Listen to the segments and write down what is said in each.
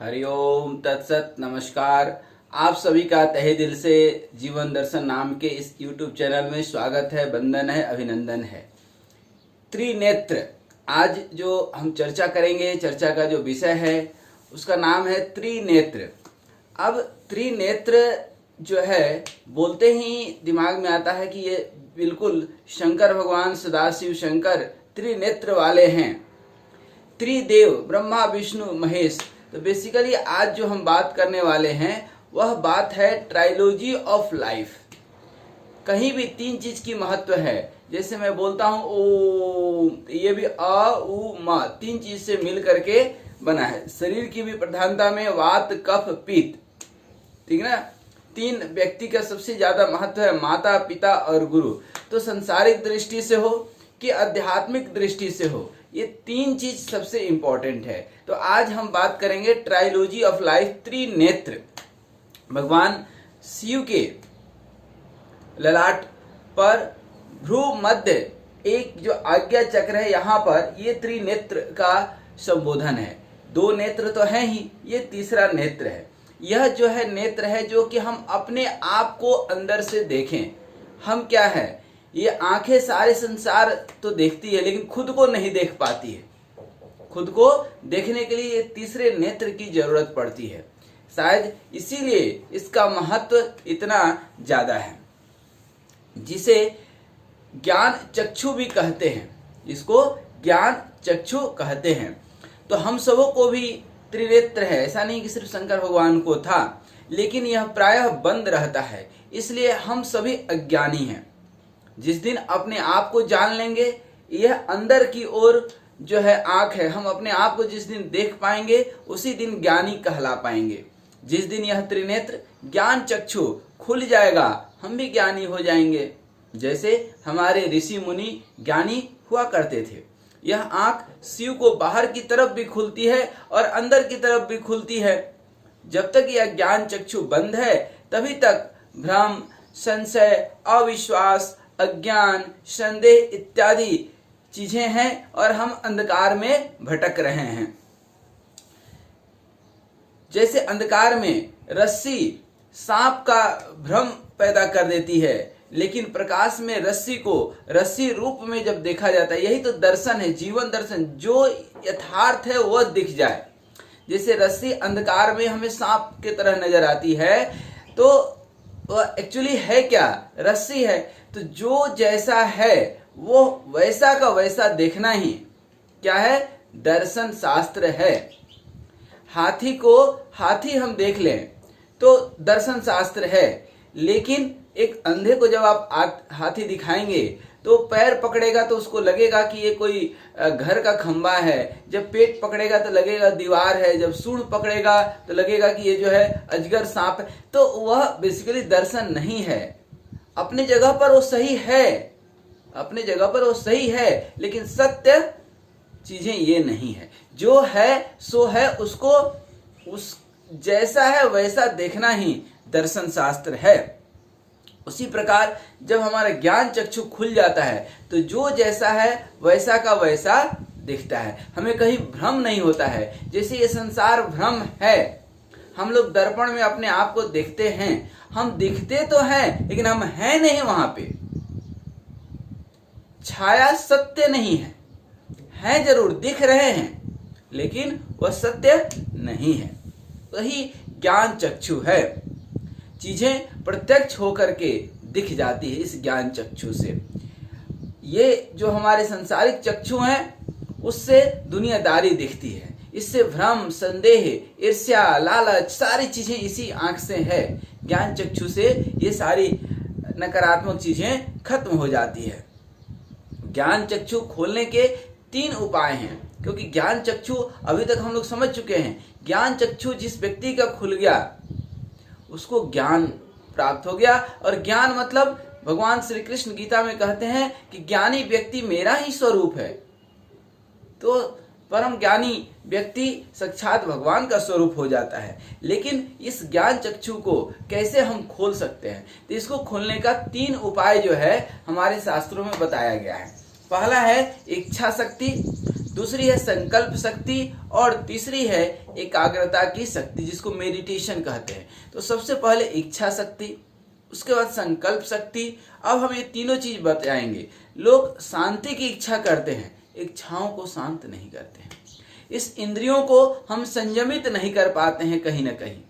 हरिओम तत्सत। नमस्कार। आप सभी का तहे दिल से जीवन दर्शन नाम के इस YouTube चैनल में स्वागत है, वंदन है, अभिनंदन है। त्रिनेत्र, आज जो हम चर्चा करेंगे, चर्चा का जो विषय है उसका नाम है त्रिनेत्र। अब त्रिनेत्र जो है बोलते ही दिमाग में आता है कि ये बिल्कुल शंकर भगवान सदाशिव शंकर त्रिनेत्र वाले हैं, त्रिदेव ब्रह्मा विष्णु महेश। तो बेसिकली आज जो हम बात करने वाले हैं वह बात है ट्राइलॉजी ऑफ लाइफ। कहीं भी तीन चीज की महत्व है। जैसे मैं बोलता हूं ओम, ये भी अ उ म तीन चीज से मिल करके बना है। शरीर की भी प्रधानता में वात कफ पित्त, ठीक ना। तीन व्यक्ति का सबसे ज्यादा महत्व है, माता पिता और गुरु। तो सांसारिक दृष्टि से हो कि आध्यात्मिक दृष्टि से हो, ये तीन चीज सबसे इंपॉर्टेंट है। तो आज हम बात करेंगे ट्राइलॉजी ऑफ लाइफ, त्रिनेत्र। भगवान शिव के ललाट पर भ्रू मध्य एक जो आज्ञा चक्र है, यहाँ पर ये त्रिनेत्र का संबोधन है। दो नेत्र तो हैं ही, ये तीसरा नेत्र है। यह जो है नेत्र है जो कि हम अपने आप को अंदर से देखें। हम क्या है, ये आंखें सारे संसार तो देखती है लेकिन खुद को नहीं देख पाती है। खुद को देखने के लिए ये तीसरे नेत्र की जरूरत पड़ती है। शायद इसीलिए इसका महत्व इतना ज्यादा है, जिसे ज्ञान चक्षु भी कहते हैं। इसको ज्ञान चक्षु कहते हैं। तो हम सबों को भी त्रिनेत्र है, ऐसा नहीं कि सिर्फ शंकर भगवान को था, लेकिन यह प्रायः बंद रहता है, इसलिए हम सभी अज्ञानी हैं। जिस दिन अपने आप को जान लेंगे, यह अंदर की ओर जो है आंख है, हम अपने आप को जिस दिन देख पाएंगे उसी दिन ज्ञानी कहला पाएंगे। जिस दिन यह त्रिनेत्र ज्ञान चक्षु खुल जाएगा, हम भी ज्ञानी हो जाएंगे, जैसे हमारे ऋषि मुनि ज्ञानी हुआ करते थे। यह आंख शिव को बाहर की तरफ भी खुलती है और अंदर की तरफ भी खुलती है। जब तक यह ज्ञान चक्षु बंद है तभी तक भ्रम, संशय, अविश्वास, अज्ञान, संदेह इत्यादि चीजें हैं और हम अंधकार में भटक रहे हैं। जैसे अंधकार में रस्सी सांप का भ्रम पैदा कर देती है, लेकिन प्रकाश में रस्सी को रस्सी रूप में जब देखा जाता है, यही तो दर्शन है, जीवन दर्शन। जो यथार्थ है वह दिख जाए। जैसे रस्सी अंधकार में हमें सांप की तरह नजर आती है, तो वह एक्चुअली है क्या, रस्सी है। तो जो जैसा है वो वैसा का वैसा देखना ही क्या है, दर्शन शास्त्र है। हाथी को हाथी हम देख लें तो दर्शन शास्त्र है, लेकिन एक अंधे को जब आप हाथी दिखाएंगे तो पैर पकड़ेगा तो उसको लगेगा कि ये कोई घर का खंबा है, जब पेट पकड़ेगा तो लगेगा दीवार है, जब सूंड पकड़ेगा तो लगेगा कि ये जो है अजगर सांप है। तो वह बेसिकली दर्शन नहीं है। अपनी जगह पर वो सही है, अपनी जगह पर वो सही है, लेकिन सत्य चीजें ये नहीं है। जो है सो है, उसको उस जैसा है वैसा देखना ही दर्शन शास्त्र है। उसी प्रकार जब हमारा ज्ञान चक्षु खुल जाता है तो जो जैसा है वैसा का वैसा दिखता है, हमें कहीं भ्रम नहीं होता है। जैसे ये संसार भ्रम है, हम लोग दर्पण में अपने आप को देखते हैं, हम दिखते तो हैं लेकिन हम हैं नहीं वहां पे। छाया सत्य नहीं है जरूर, दिख रहे हैं लेकिन वह सत्य नहीं है। वही ज्ञान चक्षु है। चीजें प्रत्यक्ष होकर के दिख जाती है इस ज्ञान चक्षु से। ये जो हमारे संसारिक चक्षु हैं उससे दुनियादारी दिखती है, इससे भ्रम, संदेह, ईर्ष्या, लालच सारी चीजें इसी आंख से है। ज्ञान चक्षु से ये सारी नकारात्मक चीजें खत्म हो जाती है। ज्ञान चक्षु खोलने के तीन उपाय हैं, क्योंकि ज्ञान चक्षु अभी तक हम लोग समझ चुके हैं। ज्ञान चक्षु जिस व्यक्ति का खुल गया उसको ज्ञान प्राप्त हो गया। और ज्ञान मतलब भगवान श्री कृष्ण गीता में कहते हैं कि ज्ञानी व्यक्ति मेरा ही स्वरूप है। तो परम ज्ञानी व्यक्ति साक्षात भगवान का स्वरूप हो जाता है। लेकिन इस ज्ञान चक्षु को कैसे हम खोल सकते हैं, तो इसको खोलने का तीन उपाय जो है हमारे शास्त्रों में बताया गया है। पहला है इच्छा शक्ति, दूसरी है संकल्प शक्ति और तीसरी है एकाग्रता की शक्ति, जिसको मेडिटेशन कहते हैं। तो सबसे पहले इच्छा शक्ति, उसके बाद संकल्प शक्ति। अब हम ये तीनों चीज बताएंगे। लोग शांति की इच्छा करते हैं, इच्छाओं को शांत नहीं करते हैं। इस इंद्रियों को हम संयमित नहीं कर पाते हैं कहीं ना कहीं।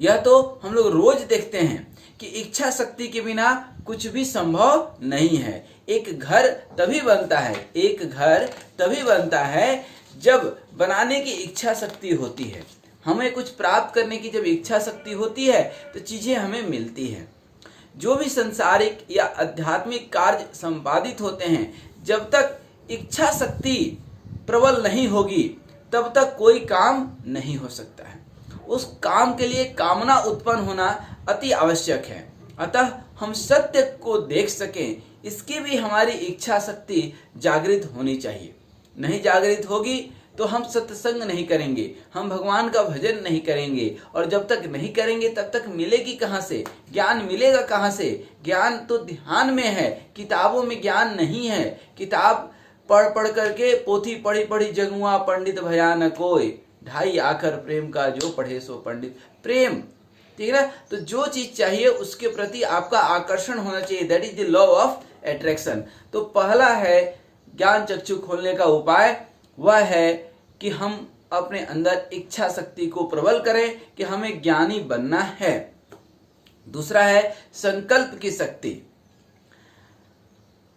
यह तो हम लोग रोज देखते हैं कि इच्छा शक्ति के बिना कुछ भी संभव नहीं है। एक घर तभी बनता है जब बनाने की इच्छा शक्ति होती है। हमें कुछ प्राप्त करने की जब इच्छा शक्ति होती है तो चीजें हमें मिलती हैं। जो भी संसारिक या आध्यात्मिक कार्य संपादित होते हैं, जब तक इच्छा शक्ति प्रबल नहीं होगी तब तक कोई काम नहीं हो सकता है। उस काम के लिए कामना उत्पन्न होना अति आवश्यक है। अतः हम सत्य को देख सकें, इसकी भी हमारी इच्छा शक्ति जागृत होनी चाहिए। नहीं जागृत होगी तो हम सत्संग नहीं करेंगे, हम भगवान का भजन नहीं करेंगे, और जब तक नहीं करेंगे तब तक मिलेगी कहाँ से, ज्ञान मिलेगा कहाँ से? ज्ञान तो ध्यान में है, किताबों में ज्ञान नहीं है। किताब पढ़ करके पोथी पढ़ी पढ़ी जगुआ पंडित भया न कोई, ढाई आखर प्रेम का जो पढ़े सो पंडित। प्रेम, ठीक है ना? तो जो चीज चाहिए उसके प्रति आपका आकर्षण होना चाहिए। That is the law of attraction. तो पहला है ज्ञान चक्षु खोलने का उपाय, वह है कि हम अपने अंदर इच्छा शक्ति को प्रबल करें कि हमें ज्ञानी बनना है। दूसरा है संकल्प की शक्ति।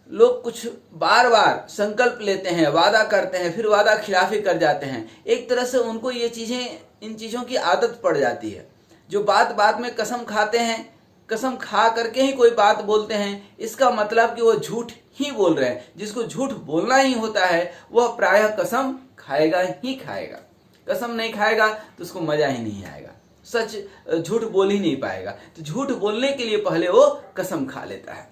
लोग कुछ बार बार संकल्प लेते हैं, वादा करते हैं, फिर वादा खिलाफी कर जाते हैं। एक तरह से उनको ये चीजें, इन चीजों की आदत पड़ जाती है। जो बात बात में कसम खाते हैं, कसम खा करके ही कोई बात बोलते हैं, इसका मतलब कि वो झूठ ही बोल रहे हैं। जिसको झूठ बोलना ही होता है वह प्रायः कसम खाएगा ही खाएगा। कसम नहीं खाएगा तो उसको मजा ही नहीं आएगा, सच झूठ बोल ही नहीं पाएगा। तो झूठ बोलने के लिए पहले वो कसम खा लेता है।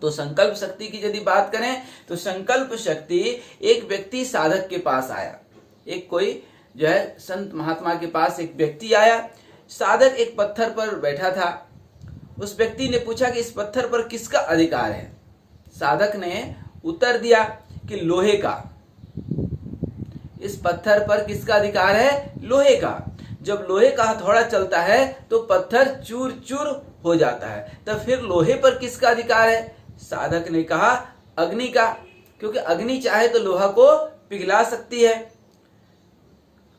तो संकल्प शक्ति की यदि बात करें तो संकल्प शक्ति, एक व्यक्ति साधक के पास आया, एक कोई जो है संत महात्मा के पास एक व्यक्ति आया। साधक एक पत्थर पर बैठा था। उस व्यक्ति ने पूछा कि इस पत्थर पर किसका अधिकार है? साधक ने उत्तर दिया कि लोहे का। इस पत्थर पर किसका अधिकार है? लोहे का। जब लोहे का हथौड़ा चलता है तो पत्थर चूर चूर हो जाता है, तब फिर लोहे पर किसका अधिकार है? साधक ने कहा अग्नि का, क्योंकि अग्नि चाहे तो लोहा को पिघला सकती है।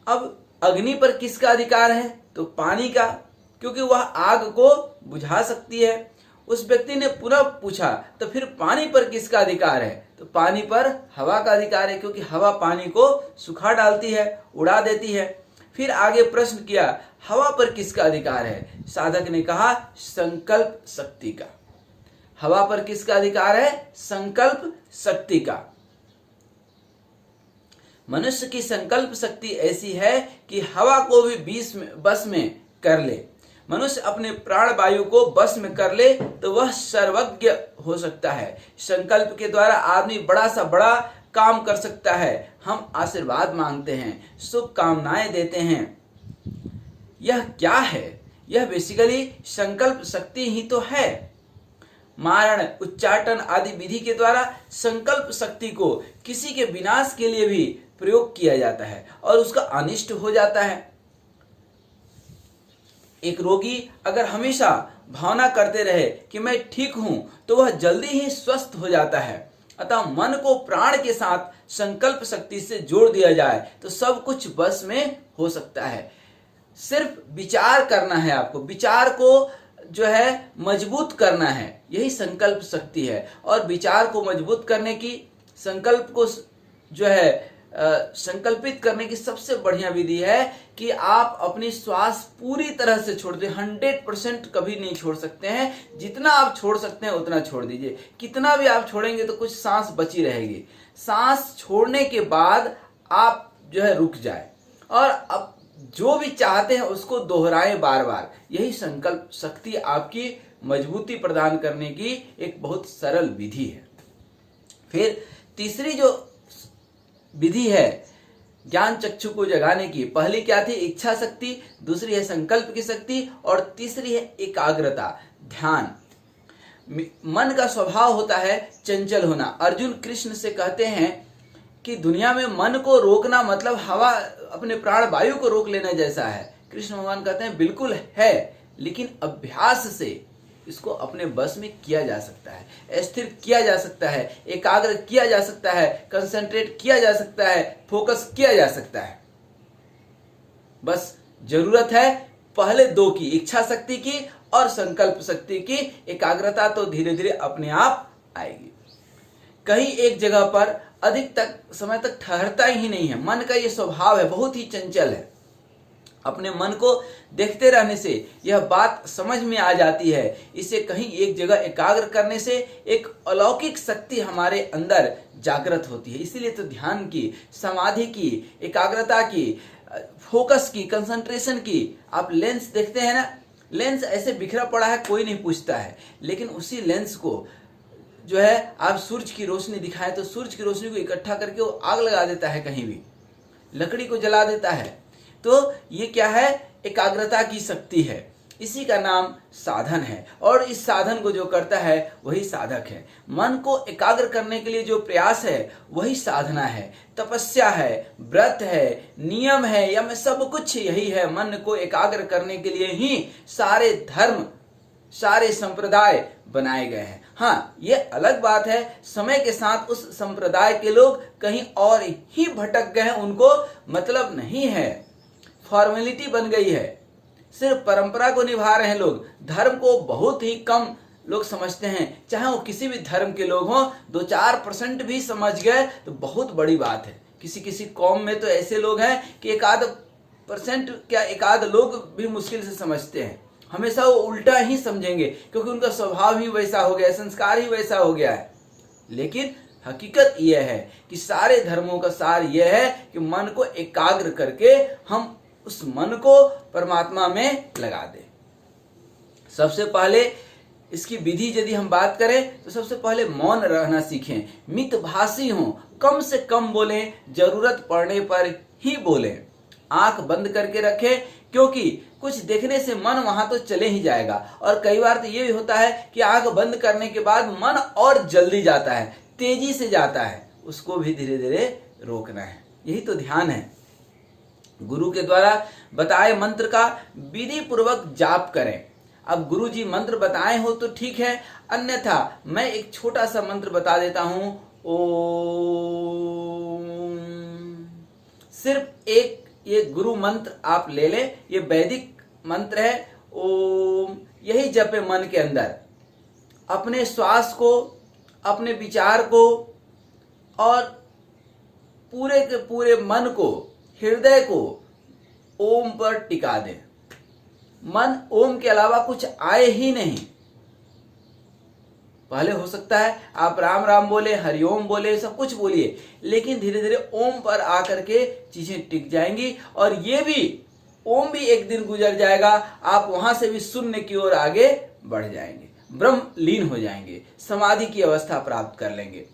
अब अग्नि पर किसका अधिकार है? तो पानी का, क्योंकि वह आग को बुझा सकती है। उस व्यक्ति ने पुनः पूछा तो फिर पानी पर किसका अधिकार है? तो पानी पर हवा का अधिकार है, क्योंकि हवा पानी को सुखा डालती है, उड़ा देती है। फिर आगे प्रश्न किया हवा पर किसका अधिकार है? साधक ने कहा संकल्प शक्ति का। हवा पर किसका अधिकार है? संकल्प शक्ति का। मनुष्य की संकल्प शक्ति ऐसी है कि हवा को भी बस में कर ले। मनुष्य अपने प्राण वायु को बस में कर ले तो वह सर्वज्ञ हो सकता है। संकल्प के द्वारा आदमी बड़ा सा बड़ा काम कर सकता है। हम आशीर्वाद मांगते हैं, शुभ कामनाएं देते हैं। यह क्या है? यह बेसिकली संकल्प शक्ति ही तो है। मारण, उच्चाटन आदि विधि के द्वारा संकल्प शक्ति को किसी के विनाश के लिए भी प्रयोग किया जाता है और उसका अनिष्ट हो जाता है। एक रोगी अगर हमेशा भावना करते रहे कि मैं ठीक हूं तो वह जल्दी ही स्वस्थ हो जाता है। अतः मन को प्राण के साथ संकल्प शक्ति से जोड़ दिया जाए तो सब कुछ बस में हो सकता है। सिर्फ विचार करना है, आपको विचार को जो है मजबूत करना है, यही संकल्प शक्ति है। और विचार को मजबूत करने की, संकल्प को जो है संकल्पित करने की सबसे बढ़िया विधि है कि आप अपनी श्वास पूरी तरह से छोड़ दें। 100% कभी नहीं छोड़ सकते हैं। जितना आप छोड़ सकते हैं उतना छोड़ दीजिए। कितना भी आप छोड़ेंगे तो कुछ सांस बची रहेगी। सांस छोड़ने के बाद आप जो है रुक जाए और अब जो भी चाहते हैं उसको दोहराएं बार बार। यही संकल्प शक्ति आपकी मजबूती प्रदान करने की एक बहुत सरल विधि है। फिर तीसरी जो विधि है ज्ञान चक्षु को जगाने की, पहली क्या थी? इच्छा शक्ति, दूसरी है संकल्प की शक्ति और तीसरी है एकाग्रता, ध्यान। मन का स्वभाव होता है चंचल होना। अर्जुन कृष्ण से कहते हैं कि दुनिया में मन को रोकना मतलब हवा, अपने प्राण वायु को रोक लेना जैसा है। कृष्ण भगवान कहते हैं बिल्कुल है, लेकिन अभ्यास से इसको अपने बस में किया जा सकता है, स्थिर किया जा सकता है, एकाग्र किया जा सकता है, कंसंट्रेट किया जा सकता है, फोकस किया जा सकता है। बस जरूरत है पहले दो की, इच्छा शक्ति की और संकल्प शक्ति की। एकाग्रता तो धीरे धीरे अपने आप आएगी। कहीं एक जगह पर अधिक तक समय तक ठहरता ही नहीं है। मन का ये स्वभाव है, बहुत ही चंचल है। अपने मन को देखते रहने से यह बात समझ में आ जाती है। इसे कहीं एक जगह एकाग्र करने से एक अलौकिक शक्ति हमारे अंदर जागृत होती है। इसीलिए तो ध्यान की, समाधि की, एकाग्रता की, फोकस की, कंसंट्रेशन की। आप लेंस देखते हैं ना, लेंस ऐसे बिखरा पड़ा है, कोई नहीं पूछता है, लेकिन उसी लेंस को जो है आप सूरज की रोशनी दिखाएं तो सूरज की रोशनी को इकट्ठा करके वो आग लगा देता है, कहीं भी लकड़ी को जला देता है। तो ये क्या है? एकाग्रता की शक्ति है। इसी का नाम साधन है, और इस साधन को जो करता है वही साधक है। मन को एकाग्र करने के लिए जो प्रयास है वही साधना है, तपस्या है, व्रत है, नियम है, या में सब कुछ यही है। मन को एकाग्र करने के लिए ही सारे धर्म, सारे संप्रदाय बनाए गए हैं। हाँ, ये अलग बात है समय के साथ उस संप्रदाय के लोग कहीं और ही भटक गए हैं, उनको मतलब नहीं है, फॉर्मेलिटी बन गई है, सिर्फ परंपरा को निभा रहे हैं लोग। धर्म को बहुत ही कम लोग समझते हैं। चाहे वो किसी भी धर्म के लोग हों, 2-4% भी समझ गए तो बहुत बड़ी बात है। किसी किसी कौम में तो ऐसे लोग हैं कि 1-आध% क्या, 1-आध लोग भी मुश्किल से समझते हैं। हमेशा वो उल्टा ही समझेंगे, क्योंकि उनका स्वभाव ही वैसा हो गया है, संस्कार ही वैसा हो गया है। लेकिन हकीकत यह है कि सारे धर्मों का सार यह है कि मन को एकाग्र करके हम उस मन को परमात्मा में लगा दें। सबसे पहले इसकी विधि यदि हम बात करें तो सबसे पहले मौन रहना सीखें, मितभाषी हों, कम से कम बोलें, जरूरत पड़ने पर ही बोलें, आंख बंद करके रखें, क्योंकि कुछ देखने से मन वहां तो चले ही जाएगा। और कई बार तो ये भी होता है कि आंख बंद करने के बाद मन और जल्दी जाता है, तेजी से जाता है, उसको भी धीरे धीरे रोकना है। यही तो ध्यान है। गुरु के द्वारा बताए मंत्र का विधि पूर्वक जाप करें। अब गुरु जी मंत्र बताए हो तो ठीक है, अन्यथा मैं एक छोटा सा मंत्र बता देता हूं। ओम, सिर्फ एक ये गुरु मंत्र आप ले लें, ये वैदिक मंत्र है। ओम, यही जपे मन के अंदर, अपने श्वास को, अपने विचार को और पूरे के पूरे मन को, हृदय को ओम पर टिका दें। मन ओम के अलावा कुछ आए ही नहीं। पहले हो सकता है आप राम राम बोले, हरिओम बोले, सब कुछ बोलिए, लेकिन धीरे धीरे ओम पर आकर के चीजें टिक जाएंगी। और ये भी ओम भी एक दिन गुजर जाएगा, आप वहां से भी शून्य की ओर आगे बढ़ जाएंगे, ब्रह्म लीन हो जाएंगे, समाधि की अवस्था प्राप्त कर लेंगे।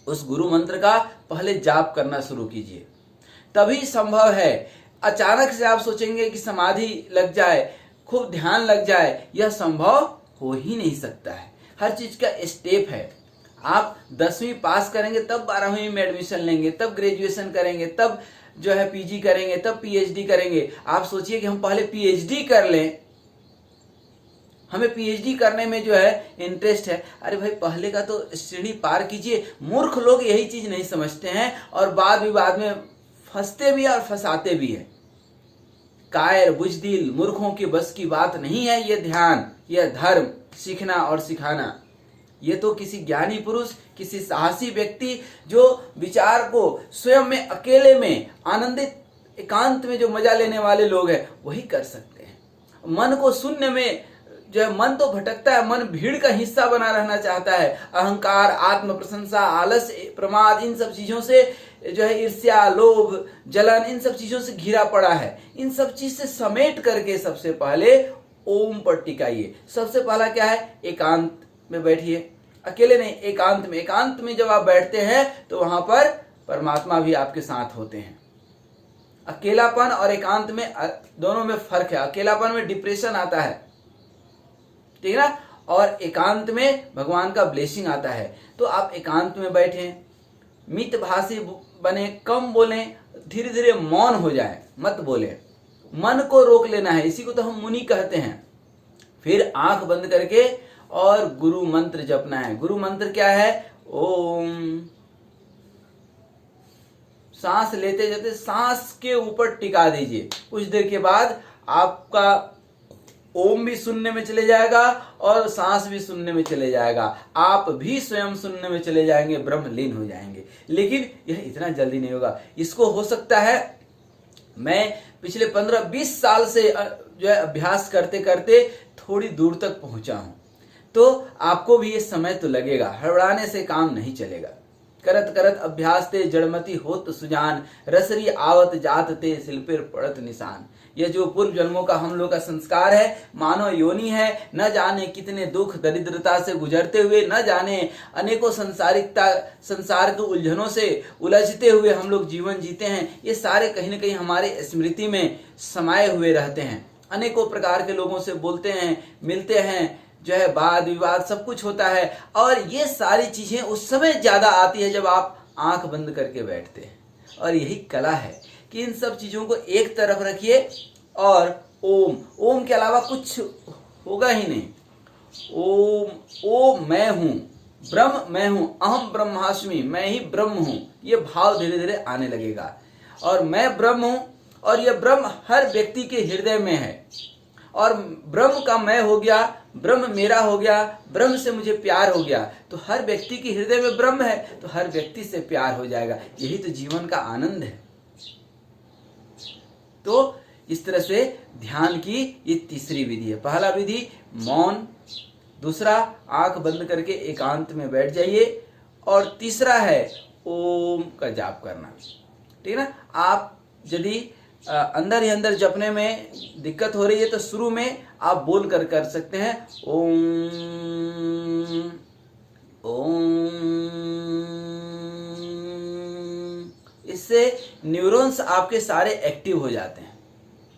उस गुरु मंत्र का पहले जाप करना शुरू कीजिए, तभी संभव है। अचानक से आप सोचेंगे कि समाधि लग जाए, खूब ध्यान लग जाए, यह संभव हो ही नहीं सकता है। हर चीज का स्टेप है। आप 10वीं पास करेंगे तब 12वीं में एडमिशन लेंगे, तब ग्रेजुएशन करेंगे, तब जो है पीजी करेंगे, तब पीएचडी करेंगे। आप सोचिए कि हम पहले पीएचडी कर लें, हमें पीएचडी करने में जो है इंटरेस्ट है। अरे भाई, पहले का तो सीढ़ी पार कीजिए। मूर्ख लोग यही चीज नहीं समझते हैं और बाद विवाद में फंसते भी और फंसाते भी हैं। कायर बुजदिल मूर्खों की बस की बात नहीं है ये ध्यान, यह धर्म सीखना और सिखाना। ये तो किसी ज्ञानी पुरुष, किसी साहसी व्यक्ति जो विचार को स्वयं में, अकेले में, आनंदित एकांत में जो मजा लेने वाले लोग हैं वही कर सकते हैं। मन को शून्य में जो है, मन तो भटकता है, मन भीड़ का हिस्सा बना रहना चाहता है। अहंकार, आत्म प्रशंसा, आलस, प्रमाद, इन सब चीजों से जो है, ईर्ष्या, लोभ, जलन, इन सब चीजों से घिरा पड़ा है। इन सब चीज से समेट करके सबसे पहले ओम पर टिकाइए। सबसे पहला क्या है? एकांत में बैठिए, अकेले नहीं, एकांत में। एकांत में जब आप बैठते हैं तो वहां पर परमात्मा भी आपके साथ होते हैं। अकेलापन और एकांत में दोनों में फर्क है। अकेलापन में डिप्रेशन आता है, ठीक है ना, और एकांत में भगवान का ब्लेसिंग आता है। तो आप एकांत में बैठें, मितभाषी बने, कम बोलें, धीरे धीरे मौन हो जाए, मत बोले, मन को रोक लेना है, इसी को तो हम मुनि कहते हैं। फिर आंख बंद करके और गुरु मंत्र जपना है। गुरु मंत्र क्या है? ओम। सांस लेते जाते सांस के ऊपर टिका दीजिए। कुछ देर के बाद आपका ओम भी सुनने में चले जाएगा और सांस भी सुनने में चले जाएगा, आप भी स्वयं सुनने में चले जाएंगे, ब्रह्मलीन हो जाएंगे। लेकिन यह इतना जल्दी नहीं होगा। इसको हो सकता है मैं पिछले 15-20 साल से जो है अभ्यास करते करते थोड़ी दूर तक पहुंचा हूं, तो आपको भी ये समय तो लगेगा, हड़बड़ाने से काम नहीं चलेगा। करत करत अभ्यास ते जड़मती होत सुजान, रसरी आवत जात ते शिल्पेर पड़त निशान। यह जो पूर्व जन्मों का हम लोग का संस्कार है, मानव योनि है, न जाने कितने दुख दरिद्रता से गुजरते हुए, न जाने अनेकों संसार के उलझनों से उलझते हुए हम लोग जीवन जीते हैं। ये सारे कहीं न कहीं हमारे स्मृति में समाये हुए रहते हैं। अनेकों प्रकार के लोगों से बोलते हैं, मिलते हैं, जो है वाद विवाद सब कुछ होता है, और ये सारी चीजें उस समय ज्यादा आती है जब आप आंख बंद करके बैठते हैं। और यही कला है कि इन सब चीजों को एक तरफ रखिए और ओम के अलावा कुछ होगा ही नहीं। ओम मैं हूं, ब्रह्म मैं हूं, अहम ब्रह्मास्मि, मैं ही ब्रह्म हूं, ये भाव धीरे धीरे आने लगेगा। और मैं ब्रह्म हूं, और यह ब्रह्म हर व्यक्ति के हृदय में है, और ब्रह्म का मैं हो गया, ब्रह्म मेरा हो गया, ब्रह्म से मुझे प्यार हो गया, तो हर व्यक्ति के हृदय में ब्रह्म है, तो हर व्यक्ति से प्यार हो जाएगा। यही तो जीवन का आनंद है। तो इस तरह से ध्यान की ये तीसरी विधि है। पहला विधि मौन, दूसरा आंख बंद करके एकांत में बैठ जाइए, और तीसरा है ओम का जाप करना। ठीक है ना। आप यदि अंदर ही अंदर जपने में दिक्कत हो रही है तो शुरू में आप बोल कर सकते हैं ओम ओम। इससे न्यूरॉन्स आपके सारे एक्टिव हो जाते हैं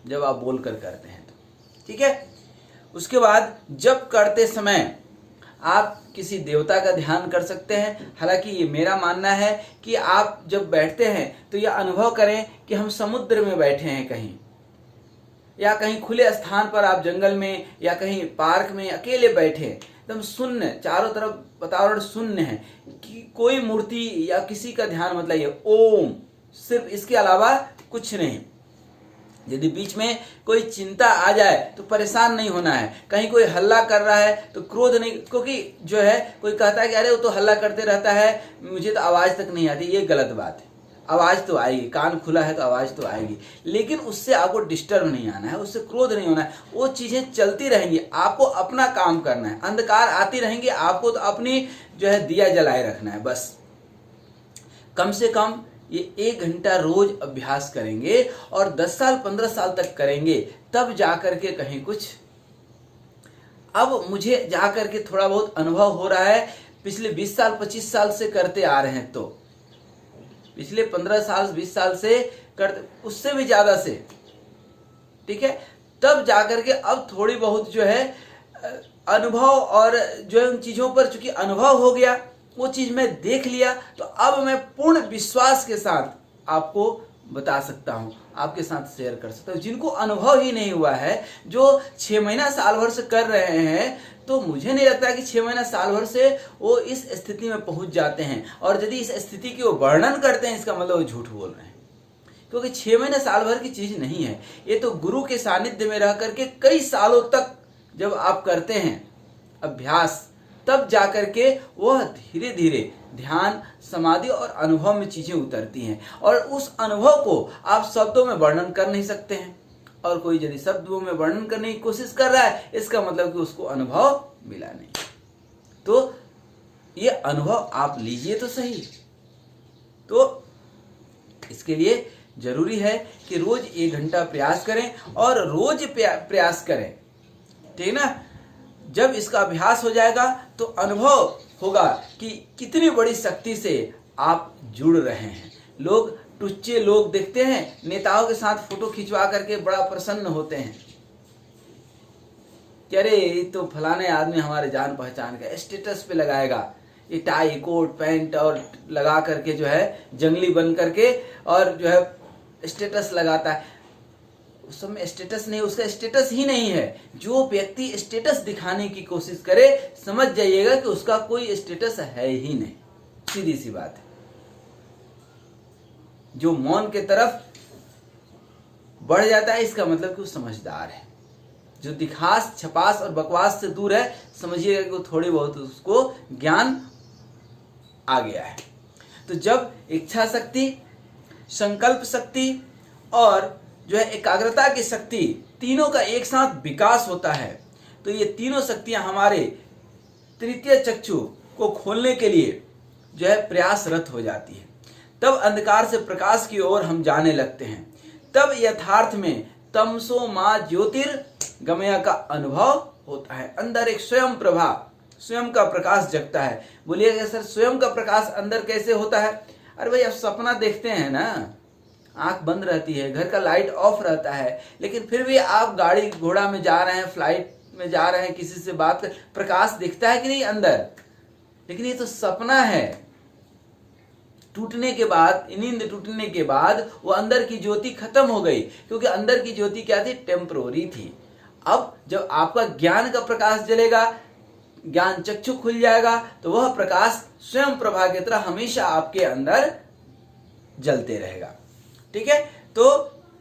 जब आप बोल करते हैं तो। ठीक है। उसके बाद जप करते समय आप किसी देवता का ध्यान कर सकते हैं। हालांकि ये मेरा मानना है कि आप जब बैठते हैं तो यह अनुभव करें कि हम समुद्र में बैठे हैं कहीं, या कहीं खुले स्थान पर, आप जंगल में या कहीं पार्क में अकेले बैठे, एकदम शून्य, चारों तरफ वातावरण शून्य है, कि कोई मूर्ति या किसी का ध्यान मत लाइए, ओम, सिर्फ इसके अलावा कुछ नहीं। यदि बीच में कोई चिंता आ जाए तो परेशान नहीं होना है। कहीं कोई हल्ला कर रहा है तो क्रोध नहीं, क्योंकि जो है कोई कहता है कि अरे वो तो हल्ला करते रहता है, मुझे तो आवाज तक नहीं आती। ये गलत बात है। आवाज तो आएगी, कान खुला है तो आवाज तो आएगी, लेकिन उससे आपको डिस्टर्ब नहीं आना है, उससे क्रोध नहीं होना है। वो चीजें चलती रहेंगी, आपको अपना काम करना है। अंधकार आती रहेंगी, आपको तो अपनी जो है दिया जलाए रखना है बस। कम से कम ये 1 घंटा रोज अभ्यास करेंगे और 10 साल 15 साल तक करेंगे, तब जाकर के कहीं कुछ। अब मुझे जाकर के थोड़ा बहुत अनुभव हो रहा है, पिछले 20 साल 25 साल से करते आ रहे हैं, तो पिछले 15 साल 20 साल से करते, उससे भी ज्यादा से, ठीक है। तब जाकर के अब थोड़ी बहुत जो है अनुभव, और जो है उन चीजों पर चूंकि अनुभव हो गया, वो चीज मैं देख लिया, तो अब मैं पूर्ण विश्वास के साथ आपको बता सकता हूं, आपके साथ शेयर कर सकता हूं। जिनको अनुभव ही नहीं हुआ है, जो 6 महीना साल भर से कर रहे हैं, तो मुझे नहीं लगता कि 6 महीना साल भर से वो इस स्थिति में पहुंच जाते हैं। और यदि इस स्थिति की वो वर्णन करते हैं, इसका मतलब वो झूठ बोल रहे हैं, क्योंकि 6 महीने साल भर की चीज नहीं है। ये तो गुरु के सानिध्य में रह करके कई सालों तक जब आप करते हैं अभ्यास, तब जाकर के वह धीरे धीरे ध्यान, समाधि और अनुभव में चीजें उतरती हैं। और उस अनुभव को आप शब्दों में वर्णन कर नहीं सकते हैं, और कोई यदि शब्दों में वर्णन करने की कोशिश कर रहा है, इसका मतलब कि उसको अनुभव मिला नहीं। तो ये अनुभव आप लीजिए तो सही। तो इसके लिए जरूरी है कि रोज 1 घंटा प्रयास करें, और रोज प्रयास करें, ठीक ना। जब इसका अभ्यास हो जाएगा तो अनुभव होगा कि कितनी बड़ी शक्ति से आप जुड़ रहे हैं। लोग टुच्चे लोग देखते हैं, नेताओं के साथ फोटो खिंचवा करके बड़ा प्रसन्न होते हैं, कि अरे ये तो फलाने आदमी हमारे जान पहचान का, स्टेटस पे लगाएगा, ये टाई कोट पैंट और लगा करके जो है जंगली बन करके और जो है स्टेटस लगाता है। उस समय स्टेटस नहीं, उसका स्टेटस ही नहीं है। जो व्यक्ति स्टेटस दिखाने की कोशिश करे समझ जाइएगा कि उसका कोई स्टेटस है ही नहीं, सीधी सी बात है। जो मौन के तरफ बढ़ जाता है इसका मतलब कि वो समझदार है। जो दिखास छपास और बकवास से दूर है समझिएगा कि वो थोड़ी बहुत उसको ज्ञान आ गया है। तो जब इच्छा शक्ति, संकल्प शक्ति और जो है एकाग्रता की शक्ति तीनों का एक साथ विकास होता है तो ये तीनों शक्तियां हमारे तृतीय चक्षु को खोलने के लिए जो है प्रयासरत हो जाती है। तब अंधकार से प्रकाश की ओर हम जाने लगते हैं। तब यथार्थ में तमसो मा ज्योतिर्गमय का अनुभव होता है। अंदर एक स्वयं प्रभा, स्वयं का प्रकाश जगता है। बोलिएगा सर स्वयं का प्रकाश अंदर कैसे होता है? अरे भाई आप सपना देखते हैं ना, आंख बंद रहती है, घर का लाइट ऑफ रहता है, लेकिन फिर भी आप गाड़ी घोड़ा में जा रहे हैं, फ्लाइट में जा रहे हैं, किसी से बात कर, प्रकाश दिखता है कि नहीं अंदर? लेकिन ये तो सपना है। टूटने के बाद, नींद टूटने के बाद वो अंदर की ज्योति खत्म हो गई, क्योंकि अंदर की ज्योति क्या थी? टेम्परोरी थी। अब जब आपका ज्ञान का प्रकाश जलेगा, ज्ञान चक्षु खुल जाएगा, तो वह प्रकाश स्वयं प्रभा की तरह हमेशा आपके अंदर जलते रहेगा। ठीक है? तो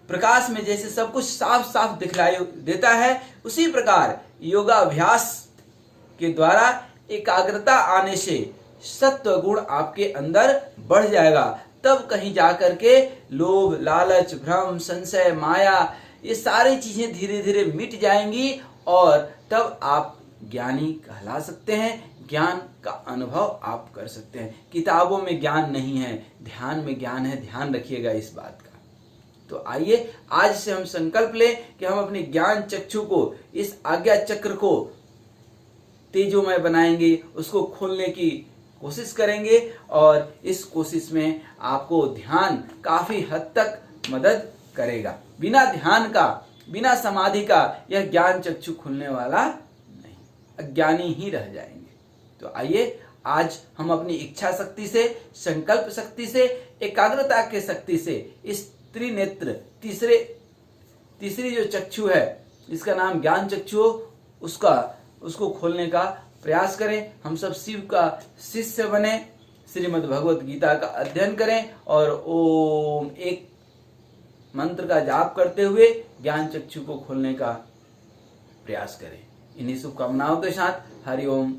प्रकाश में जैसे सब कुछ साफ साफ दिखलाई देता है, उसी प्रकार योगाभ्यास के द्वारा एकाग्रता आने से सत्व गुण आपके अंदर बढ़ जाएगा। तब कहीं जाकर के लोभ, लालच, भ्रम, संशय, माया, ये सारी चीजें धीरे धीरे मिट जाएंगी और तब आप ज्ञानी कहला सकते हैं। ज्ञान का अनुभव आप कर सकते हैं। किताबों में ज्ञान नहीं है, ध्यान में ज्ञान है। ध्यान रखिएगा इस बात का। तो आइए आज से हम संकल्प लें कि हम अपने ज्ञान चक्षु को, इस आज्ञा चक्र को तेजोमय बनाएंगे, उसको खोलने की कोशिश करेंगे और इस कोशिश में आपको ध्यान काफी हद तक मदद करेगा। बिना ध्यान का, बिना समाधि का यह ज्ञान चक्षु खुलने वाला नहीं, अज्ञानी ही रह जाएंगे। तो आइए आज हम अपनी इच्छा शक्ति से, संकल्प शक्ति से, एकाग्रता के शक्ति से इस त्रिनेत्र, तीसरी जो चक्षु है, इसका नाम ज्ञान चक्षु, उसको खोलने का प्रयास करें। हम सब शिव का शिष्य बने, श्रीमद् भगवत गीता का अध्ययन करें और ओम एक मंत्र का जाप करते हुए ज्ञान चक्षु को खोलने का प्रयास करें। इन्हीं शुभकामनाओं के साथ हरि ओम।